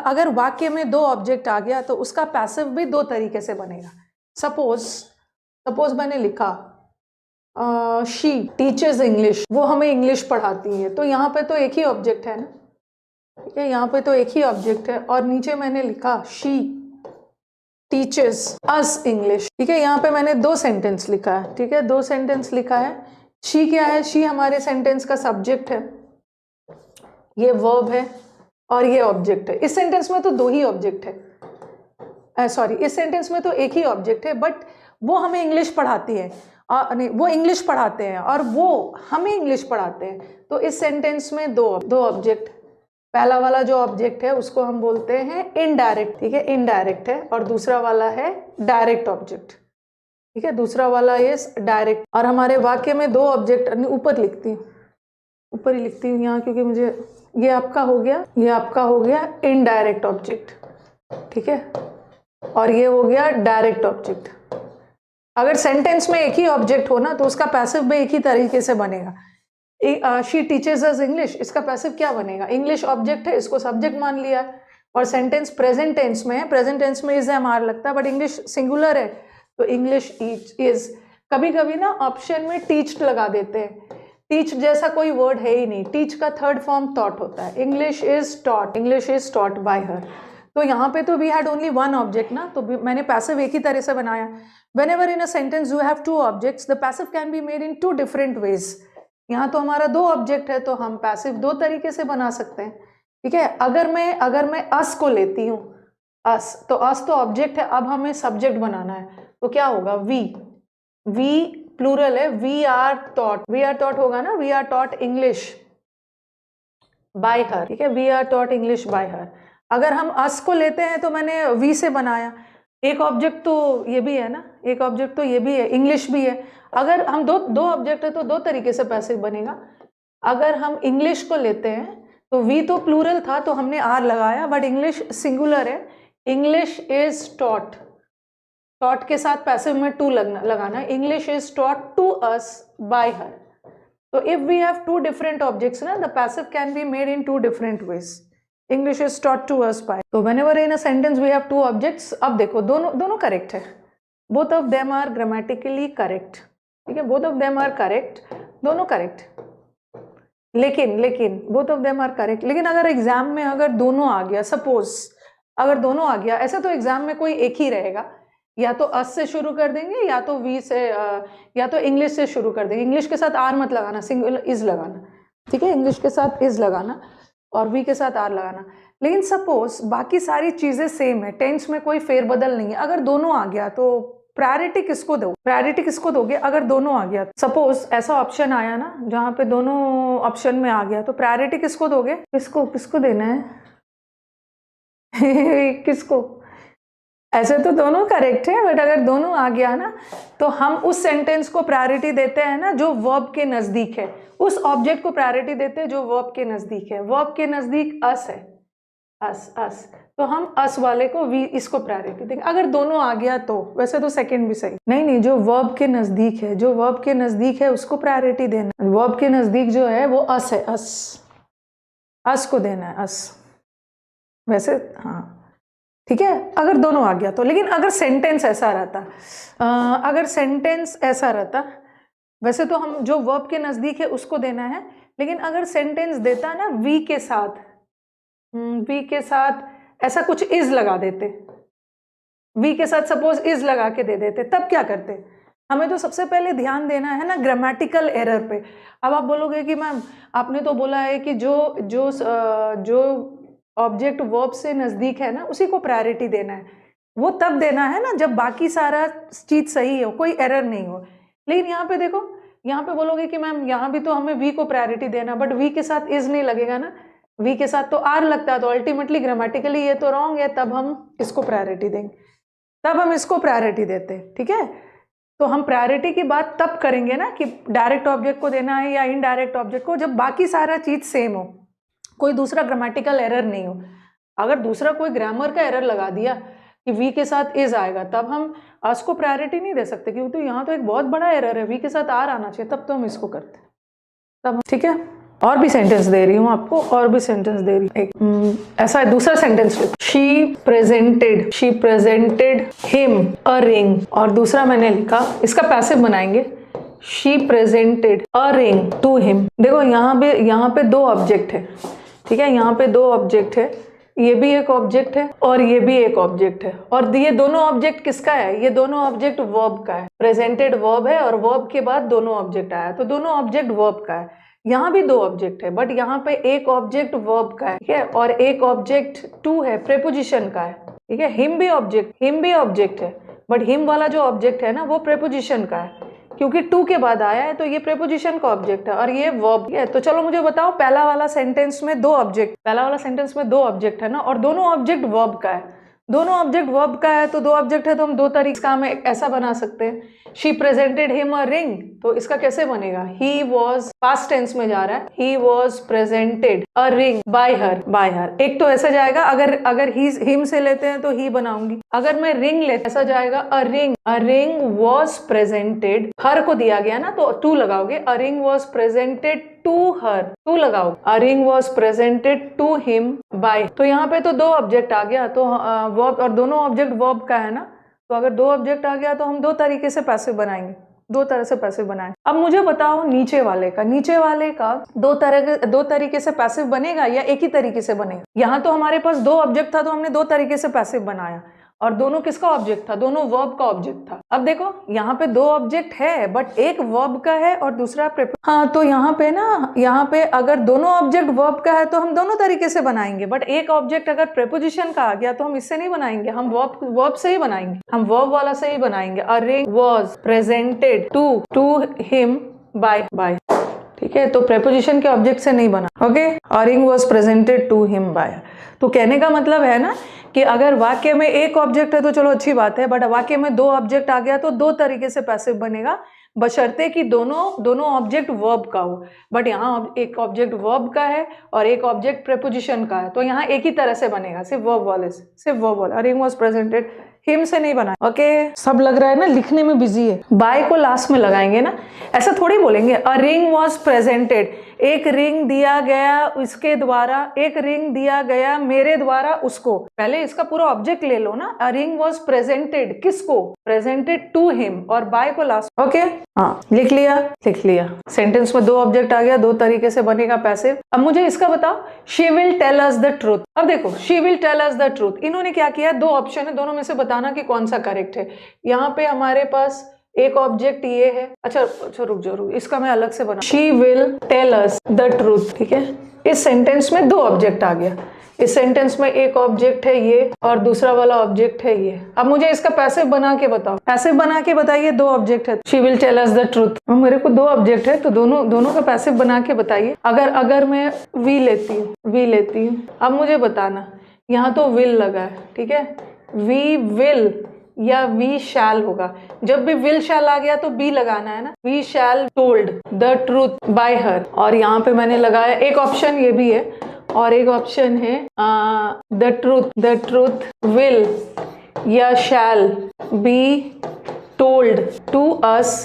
अगर वाक्य में दो ऑब्जेक्ट आ गया तो उसका पैसिव भी दो तरीके से बनेगा। सपोज मैंने लिखा शी टीचर्स इंग्लिश, वो हमें इंग्लिश पढ़ाती है, तो यहाँ पे तो एक ही ऑब्जेक्ट है ना, ठीक है, यहाँ पे तो एक ही ऑब्जेक्ट है। और नीचे मैंने लिखा शी टीचर्स अस इंग्लिश, ठीक है, यहाँ पे मैंने दो सेंटेंस लिखा है, ठीक है, दो सेंटेंस लिखा है। शी क्या है? शी हमारे सेंटेंस का सब्जेक्ट है, ये वर्ब है और ये ऑब्जेक्ट है। इस सेंटेंस में तो दो ही ऑब्जेक्ट है, सॉरी, इस सेंटेंस में तो एक ही ऑब्जेक्ट है, बट वो हमें इंग्लिश पढ़ाती है, नहीं, वो इंग्लिश पढ़ाते हैं और वो हमें इंग्लिश पढ़ाते हैं। तो इस सेंटेंस में दो ऑब्जेक्ट, पहला वाला जो ऑब्जेक्ट है उसको हम बोलते हैं इनडायरेक्ट, ठीक है, इनडायरेक्ट है, और दूसरा वाला है डायरेक्ट ऑब्जेक्ट, ठीक है, दूसरा वाला ये डायरेक्ट। और हमारे वाक्य में दो ऑब्जेक्ट, ऊपर लिखती हूँ, ऊपर ही लिखती हूँ यहाँ, क्योंकि मुझे ये आपका हो गया, ये आपका हो गया इनडायरेक्ट ऑब्जेक्ट, ठीक है, और ये हो गया डायरेक्ट ऑब्जेक्ट। अगर सेंटेंस में एक ही ऑब्जेक्ट हो ना तो उसका पैसिव भी एक ही तरीके से बनेगा। शी टीचर्स अस इंग्लिश, इसका पैसिव क्या बनेगा? इंग्लिश ऑब्जेक्ट है, इसको सब्जेक्ट मान लिया, और सेंटेंस प्रेजेंट टेंस में है, प्रेजेंट टेंस में इज एम आर लगता है, बट इंग्लिश सिंगुलर है तो इंग्लिश इज। कभी कभी ना ऑप्शन में टीच्ड लगा देते हैं, टीच जैसा कोई वर्ड है ही नहीं, टीच का थर्ड फॉर्म टॉट होता है, English is taught by her. तो यहाँ पे तो we had only one object ना, तो मैंने पैसिव एक ही तरह से बनाया। Whenever in a sentence you have two objects, the passive can be made in two different ways. यहाँ तो हमारा दो ऑब्जेक्ट है तो हम पैसिव दो तरीके से बना सकते हैं, ठीक है। अगर मैं अस को लेती हूँ, अस तो ऑब्जेक्ट है, अब हमें सब्जेक्ट बनाना है, तो क्या होगा? वी प्लूरल है, वी आर टॉट होगा ना, we are taught English by her, ठीक है, we are taught English by her. अगर हम अस को लेते हैं तो मैंने वी से बनाया, एक ऑब्जेक्ट तो ये भी है ना, एक ऑब्जेक्ट तो ये भी है, इंग्लिश भी है। अगर हम दो ऑब्जेक्ट है तो दो तरीके से पैसिव बनेगा। अगर हम इंग्लिश को लेते हैं तो वी तो प्लूरल था तो हमने आर लगाया, बट इंग्लिश सिंगुलर है, इंग्लिश इज टॉट के साथ पैसिव में टू लगाना, English is taught to us by her. तो if we have two different objects ना, the passive can be made in two different ways. English is taught to us by, तो whenever in a sentence we have two objects, अब देखो दोनों correct है, both of them are grammatically correct, ठीक है, both of them are correct, दोनों correct, लेकिन both of them are correct, लेकिन अगर एग्जाम में अगर दोनों आ गया, सपोज अगर दोनों आ गया, ऐसा तो एग्जाम में कोई एक ही रहेगा, या तो अस से शुरू कर देंगे या तो वी से, या तो इंग्लिश से शुरू कर देंगे। इंग्लिश के साथ आर मत लगाना, सिंगल इज लगाना, ठीक है, इंग्लिश के साथ इज लगाना और वी के साथ आर लगाना। लेकिन सपोज बाकी सारी चीजें सेम है, टेंस में कोई फेरबदल नहीं है, अगर दोनों आ गया तो प्रायोरिटी किसको दो? प्रायोरिटी किसको दोगे अगर दोनों आ गया? सपोज ऐसा ऑप्शन आया ना जहां पे दोनों ऑप्शन में आ गया, तो प्रायोरिटी किसको दोगे? किसको देना है? किसको? ऐसे तो दोनों करेक्ट है, बट अगर दोनों आ गया ना तो हम उस सेंटेंस को प्रायोरिटी देते हैं ना जो वर्ब के नजदीक है, उस ऑब्जेक्ट को प्रायोरिटी देते हैं जो वर्ब के नजदीक है। वर्ब के नजदीक अस है, अस, तो हम अस वाले को वी, इसको प्रायोरिटी देंगे। अगर दोनों आ गया तो, वैसे तो सेकंड भी सही, नहीं, जो वर्ब के नजदीक है, जो वर्ब के नजदीक है उसको प्रायोरिटी देना। वर्ब के नजदीक जो है वो अस है, अस को देना है, अस, वैसे हाँ, ठीक है, अगर दोनों आ गया तो। लेकिन अगर सेंटेंस ऐसा रहता, वैसे तो हम जो वर्ब के नजदीक है उसको देना है, लेकिन अगर सेंटेंस देता ना वी के साथ ऐसा कुछ इज लगा देते, वी के साथ सपोज इज लगा के दे देते, तब क्या करते? हमें तो सबसे पहले ध्यान देना है ना ग्रामेटिकल एरर पे। अब आप बोलोगे कि मैम आपने तो बोला है कि जो ऑब्जेक्ट वर्ब से नजदीक है ना उसी को प्रायोरिटी देना है, वो तब देना है ना जब बाकी सारा चीज सही हो, कोई एरर नहीं हो। लेकिन यहाँ पे देखो, यहाँ पे बोलोगे कि मैम यहाँ भी तो हमें वी को प्रायोरिटी देना, बट वी के साथ इज नहीं लगेगा ना, वी के साथ तो आर लगता है, तो अल्टीमेटली ग्रामेटिकली ये तो रॉन्ग है, तब हम इसको प्रायोरिटी देंगे, तब हम इसको प्रायोरिटी देते हैं, ठीक है। तो हम प्रायोरिटी की बात तब करेंगे ना कि डायरेक्ट ऑब्जेक्ट को देना है या इनडायरेक्ट ऑब्जेक्ट को, जब बाकी सारा चीज सेम हो, कोई दूसरा ग्रामेटिकल एरर नहीं हो। अगर दूसरा कोई ग्रामर का एरर लगा दिया कि वी के साथ इज आएगा, तब हम अस को प्रायोरिटी नहीं दे सकते, क्योंकि तो यहाँ तो एक बहुत बड़ा एरर है, वी के साथ आर आना चाहिए, तब तो हम इसको करते हैं, तब ठीक है। और भी सेंटेंस दे रही हूँ आपको, और भी सेंटेंस दे रही हूँ। ऐसा दूसरा सेंटेंस लिखो, she presented him a ring, और दूसरा मैंने लिखा, इसका पैसिव बनाएंगे, she presented a ring to him. देखो यहाँ पे दो ऑब्जेक्ट है, ठीक है, यहाँ पे दो ऑब्जेक्ट है, ये भी एक ऑब्जेक्ट है और ये भी एक ऑब्जेक्ट है, और ये दोनों ऑब्जेक्ट किसका है, ये दोनों ऑब्जेक्ट वर्ब का है। प्रेजेंटेड वर्ब है और वर्ब के बाद दोनों ऑब्जेक्ट आया, तो दोनों ऑब्जेक्ट वर्ब का है। यहाँ भी दो ऑब्जेक्ट है, बट यहाँ पे एक ऑब्जेक्ट वर्ब का है, ठीक है, और एक ऑब्जेक्ट टू है, प्रेपोजिशन का है, ठीक है। हिम भी ऑब्जेक्ट है, बट हिम वाला जो ऑब्जेक्ट है ना वो प्रेपोजिशन का है, क्योंकि टू के बाद आया है, तो ये प्रेपोजिशन का ऑब्जेक्ट है और ये वर्ब है। तो चलो मुझे बताओ, पहला वाला सेंटेंस में दो ऑब्जेक्ट है ना, और दोनों ऑब्जेक्ट वर्ब का है, तो दो ऑब्जेक्ट है, तो हम दो तरीके का हमें ऐसा बना सकते हैं, she presented him a ring, तो इसका कैसे बनेगा, ही वॉज, पास्ट टेंस में जा रहा है, he was presented a ring bye हर। एक तो ऐसा जाएगा, अगर हिम से लेते हैं तो ही बनाऊंगी, अगर मैं रिंग लेते ऐसा जाएगा, a ring was presented, her को दिया गया ना तो टू लगाओगे, a ring was presented to her, to लगाओ, a ring was presented to him by. तो यहाँ पे तो दो ऑब्जेक्ट आ गया, तो वर्ब, और दोनों ऑब्जेक्ट वर्ब का है ना, तो अगर दो ऑब्जेक्ट आ गया तो हम दो तरीके से पैसिव बनाएंगे, दो तरह से पैसिव बनाए। अब मुझे बताओ नीचे वाले का दो तरीके से पैसिव बनेगा या एक ही तरीके से बनेगा। यहाँ तो हमारे पास दो ऑब्जेक्ट था, तो हमने दो तरीके से पैसिव बनाया, और दोनों किसका ऑब्जेक्ट था, दोनों वर्ब का ऑब्जेक्ट था। अब देखो यहाँ पे दो ऑब्जेक्ट है, बट एक वर्ब का है और दूसरा हाँ, तो यहाँ पे अगर दोनों ऑब्जेक्ट वर्ब का है तो हम दोनों तरीके से बनाएंगे, बट एक ऑब्जेक्ट अगर प्रेपोजिशन का आ गया तो हम इससे नहीं बनाएंगे, हम वर्ब से ही बनाएंगे, हम वर्ब वाला से ही बनाएंगे। A ring was presented to him by, ठीक है, तो प्रेपोजिशन के ऑब्जेक्ट से नहीं बना, okay. A ring was presented to him by. तो कहने का मतलब है ना कि अगर वाक्य में एक ऑब्जेक्ट है तो चलो अच्छी बात है, बट वाक्य में दो ऑब्जेक्ट आ गया तो दो तरीके से पैसिव बनेगा, बशर्ते कि दोनों ऑब्जेक्ट वर्ब का हो। बट यहाँ एक ऑब्जेक्ट वर्ब का है और एक ऑब्जेक्ट प्रेपोजिशन का है, तो यहाँ एक ही तरह से बनेगा, सिर्फ वर्ब वाले। अ रिंग वॉज प्रेजेंटेड, हिम से नहीं बना, ओके। सब लग रहा है ना लिखने में बिजी है, बाय को लास्ट में लगाएंगे ना, ऐसा थोड़ी बोलेंगे। अ रिंग वॉज प्रेजेंटेड, एक रिंग दिया गया उसके द्वारा, एक रिंग दिया गया मेरे द्वारा उसको, पहले इसका पूरा ऑब्जेक्ट ले लो ना। अ रिंग वॉज प्रेजेंटेड, किसको, प्रेजेंटेड टू हिम, और बाय को लास्ट, ओके। हाँ, लिख लिया। सेंटेंस में दो ऑब्जेक्ट आ गया, दो तरीके से बनेगा पैसिव। अब मुझे इसका बताओ, she will tell us the truth. अब देखो, she will tell us the truth, इन्होंने क्या किया, दो ऑप्शन है, दोनों में से बताना कि कौन सा करेक्ट है। यहाँ पे हमारे पास एक ऑब्जेक्ट ये है, अच्छा रुक जाओ, इसका मैं अलग से बना, she will tell us the truth, ठीक है। इस सेंटेंस में दो ऑब्जेक्ट आ गया, इस सेंटेंस में एक ऑब्जेक्ट है ये और दूसरा वाला ऑब्जेक्ट है ये। अब मुझे इसका पैसिव बना के बताओ, पैसिव बना के बताइए, दो ऑब्जेक्ट है, she will tell us the truth, मेरे को दो ऑब्जेक्ट है, तो दोनों का पैसिव बना के बताइए। अगर मैं वी लेती हूँ, अब मुझे बताना, यहाँ तो विल लगा है, ठीक है, वी विल या वी शैल होगा, जब भी विल शैल आ गया तो बी लगाना है ना, we shall told the truth by her, और यहाँ पे मैंने लगाया एक ऑप्शन ये भी है, और एक ऑप्शन है द ट्रूथ विल या shall be told to us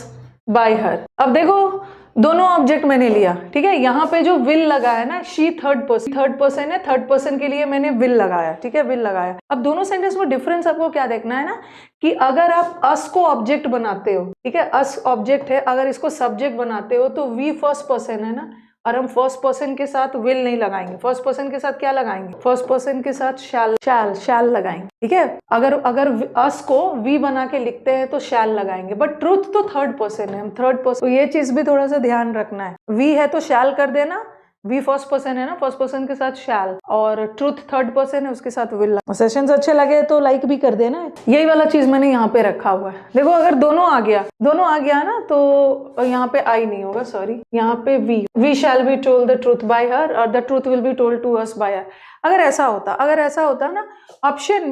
by her. अब देखो दोनों ऑब्जेक्ट मैंने लिया, ठीक है, यहाँ पे जो विल लगा है ना, शी थर्ड पर्सन है, थर्ड पर्सन के लिए मैंने विल लगाया, ठीक है, विल लगाया। अब दोनों सेंटेंस में डिफरेंस आपको क्या देखना है ना, कि अगर आप अस को ऑब्जेक्ट बनाते हो, ठीक है, अस ऑब्जेक्ट है, अगर इसको सब्जेक्ट बनाते हो तो वी फर्स्ट पर्सन है ना, और हम फर्स्ट पर्सन के साथ विल नहीं लगाएंगे, फर्स्ट पर्सन के साथ क्या लगाएंगे, फर्स्ट पर्सन के साथ शैल लगाएंगे, ठीक है। अगर अस को वी बना के लिखते हैं तो शैल लगाएंगे, बट ट्रूथ तो थर्ड पर्सन है, हम थर्ड पर्सन, तो ये चीज भी थोड़ा सा ध्यान रखना है। वी है तो शैल कर देना, वी फर्स्ट पर्सन है ना, फर्स्ट पर्सन के साथ शैल, और ट्रूथ थर्ड पर्सन है उसके साथ विल। सेशंस अच्छे लगे तो लाइक भी कर देना, यही वाला चीज मैंने यहाँ पे रखा हुआ है। देखो अगर दोनों आ गया ना, तो यहाँ पे आई नहीं होगा, सॉरी, यहाँ पे we shall be told the truth by her, और the truth will be told to us by her. अगर ऐसा होता ना, ऑप्शन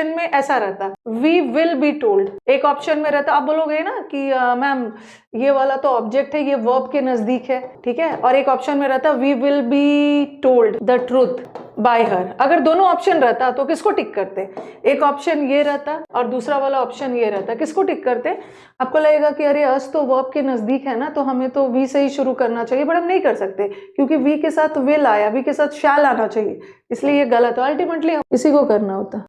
में ऐसा रहता, वी विल बी टोल्ड, एक ऑप्शन में रहता, आप बोलोगे ना कि मैम ये वाला तो ऑब्जेक्ट है, ये वर्ब के नजदीक है, ठीक है, और एक ऑप्शन में रहता we will be told the truth by her. अगर दोनों ऑप्शन रहता तो किसको टिक करते? एक ऑप्शन ये रहता और दूसरा वाला ऑप्शन ये रहता, किसको टिक करते? आपको लगेगा कि अरे अस तो वर्ब के नजदीक है ना, तो हमें तो वी से ही शुरू करना चाहिए, बट हम नहीं कर सकते क्योंकि वी के साथ विल आया, वी के साथ शैल आना चाहिए, इसलिए ये गलत है। अल्टीमेटली इसी को करना होता।